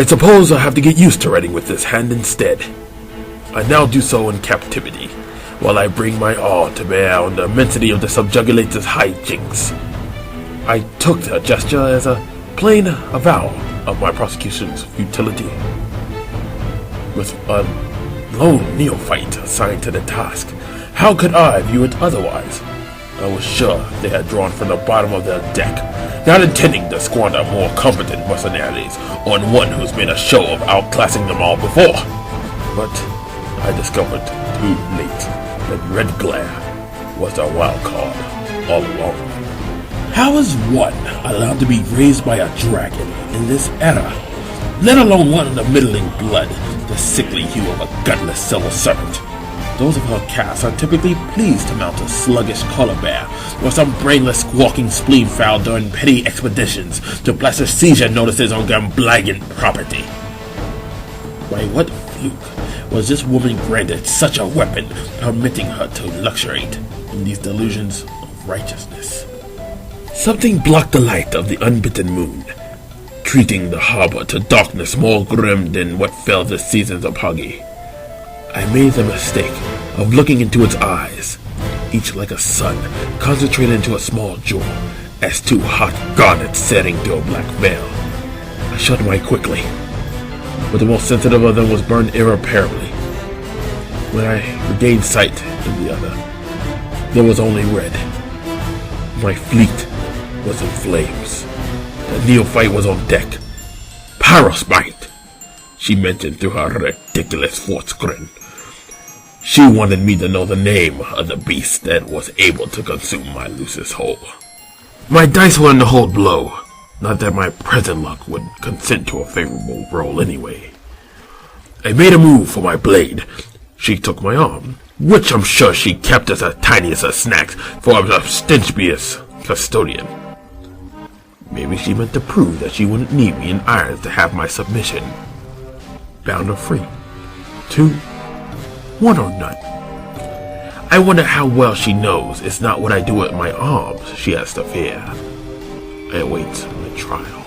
I suppose I'll have to get used to writing with this hand instead. I now do so in captivity, while I bring my awe to bear on the immensity of the subjugulator's hijinks. I took the gesture as a plain avowal of my prosecution's futility. With a lone neophyte assigned to the task, how could I view it otherwise? I was sure they had drawn from the bottom of their deck, not intending to squander more competent mercenaries on one who's made a show of outclassing them all before. But I discovered too late that red glare was the wild card all along. How is one allowed to be raised by a dragon in this era, let alone one of the middling blood, the sickly hue of a gutless civil servant? Those of her caste are typically pleased to mount a sluggish collar bear or some brainless squawking spleen fowl during petty expeditions to blast seizure notices on Gamblagan property. By what fluke was this woman granted such a weapon, permitting her to luxuriate in these delusions of righteousness? Something blocked the light of the unbitten moon, treating the harbor to darkness more grim than what fell the seasons of Huggy. I made the mistake of looking into its eyes, each like a sun concentrated into a small jewel, as two hot garnets setting to a black veil. I shut them away quickly, but the most sensitive of them was burned irreparably. When I regained sight in the other, there was only red. My fleet was in flames. The neophyte was on deck. Pyrospite, she mentioned through her ridiculous forced grin. She wanted me to know the name of the beast that was able to consume my Lucis whole. My dice were in the hold blow, not that my present luck would consent to a favorable roll anyway. I made a move for my blade. She took my arm, which I'm sure she kept as the tiniest of snacks for a stenchious custodian. Maybe she meant to prove that she wouldn't need me in irons to have my submission. Bound or free. 2, 1 or none. I wonder how well she knows it's not what I do with my arms she has to fear. I await my trial.